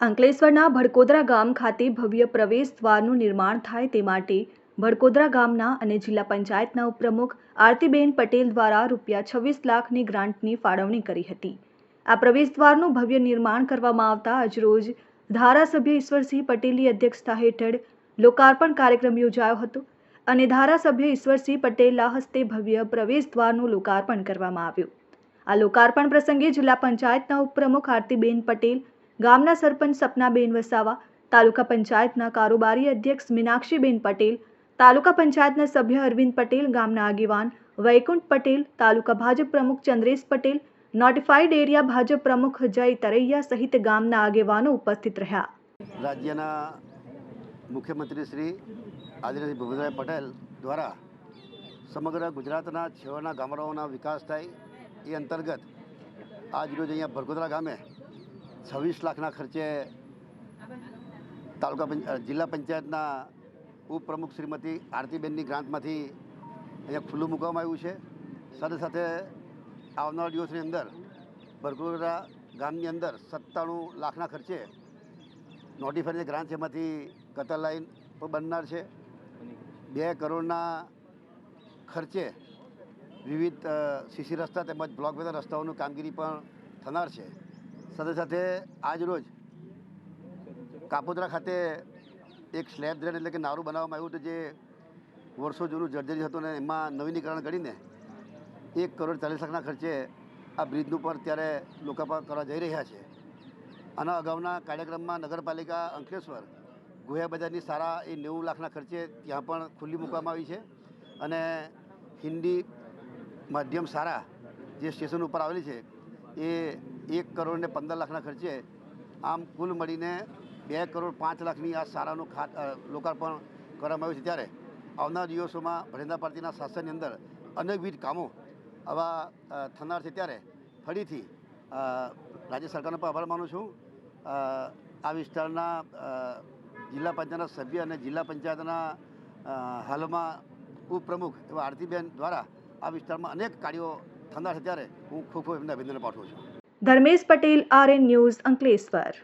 અંકલેશ્વરના ભડકોદરા ગામ ખાતે ભવ્ય પ્રવેશ દ્વારનું નિર્માણ થાય તે માટે ભડકોદરા ગામના અને જિલ્લા પંચાયતના ઉપપ્રમુખ આરતીબેન પટેલ દ્વારા ₹26 લાખની ગ્રાન્ટની ફાળવણી કરી હતી। આ પ્રવેશ દ્વારનું ભવ્ય નિર્માણ કરવામાં આવતા આજરોજ ધારાસભ્ય ઈશ્વરસિંહ પટેલની અધ્યક્ષતા હેઠળ લોકાર્પણ કાર્યક્રમ યોજાયો હતો અને ધારાસભ્ય ઈશ્વરસિંહ પટેલના હસ્તે ભવ્ય પ્રવેશ દ્વારનું લોકાર્પણ કરવામાં આવ્યું। આ લોકાર્પણ પ્રસંગે જિલ્લા પંચાયતના ઉપપ્રમુખ આરતીબેન પટેલ, ગામના સરપંચ સપનાબેન વસાવા, તાલુકા પંચાયતના કારોબારી અધ્યક્ષ મીનાક્ષીબેન પટેલ, તાલુકા પંચાયતના સભ્ય અરવિંદ પટેલ, ગામના આગેવાન વૈકુંઠ પટેલ, તાલુકા ભાજપ પ્રમુખ ચંદ્રેશ પટેલ, નોટિફાઈડ એરિયા ભાજપ પ્રમુખ જય તરૈયા સહિત ગામના આગેવાનો ઉપસ્થિત રહ્યા। રાજ્યના મુખ્યમંત્રી શ્રી આદરણીય ભૂપેન્દ્રભાઈ પટેલ દ્વારા સમગ્ર ગુજરાતના છેવાડાના ગામડાઓના વિકાસ થાય એ અંતર્ગત આજરોજ અહીંયા ભડકોદરા ગામે 26 લાખના ખર્ચે જિલ્લા પંચાયતના ઉપપ્રમુખ શ્રીમતી આરતીબેનની ગ્રાન્ટમાંથી અહીંયા ખુલ્લું મૂકવામાં આવ્યું છે। સાથે સાથે આવનારા દિવસની અંદર ભડકોદરા ગામની અંદર 97 લાખના ખર્ચે નોટિફાઈડ ગ્રાન્ટ છે, એમાંથી કતર લાઈન પણ બનનાર છે। 2 કરોડના ખર્ચે વિવિધ સીસી રસ્તા તેમજ બ્લોક વેધર રસ્તાઓનું કામગીરી પણ થનાર છે। સાથે સાથે આજરોજ કાપોદ્રા ખાતે એક સ્લેબ ડ્રેન એટલે કે નારું બનાવવામાં આવ્યું હતું, જે વર્ષો જૂનું જર્જરી હતું ને એમાં નવીનીકરણ કરીને 1 કરોડ 40 લાખના ખર્ચે આ બ્રિજનું પર ત્યારે લોકાર્પણ કરવા જઈ રહ્યા છે। આના અગાઉના કાર્યક્રમમાં નગરપાલિકા અંકલેશ્વર ગોયા બજારની સારા એ 90 લાખના ખર્ચે ત્યાં પણ ખુલ્લી મૂકવામાં આવી છે અને હિન્દી માધ્યમ સારા જે સ્ટેશન ઉપર આવેલી છે એ 1 કરોડ ને 15 લાખના ખર્ચે, આમ કુલ મળીને 2 કરોડ 5 લાખની આ શાળાનું લોકાર્પણ કરવામાં આવ્યું છે। ત્યારે આવનારા દિવસોમાં ભરેન્દ્ર પાર્ટીના શાસનની અંદર અનેકવિધ કામો આવા થનાર છે। ત્યારે ફરીથી રાજ્ય સરકારનો પણ આભાર માનું છું। આ વિસ્તારના જિલ્લા પંચાયતના સભ્ય અને જિલ્લા પંચાયતના હાલમાં ઉપપ્રમુખ એવા આરતીબેન દ્વારા આ વિસ્તારમાં અનેક કાર્યો થનાર છે, ત્યારે હું ખૂબ ખૂબ એમને અભિનંદન પાઠવું છું। Dharmesh Patel, RN news, Ankleshwar.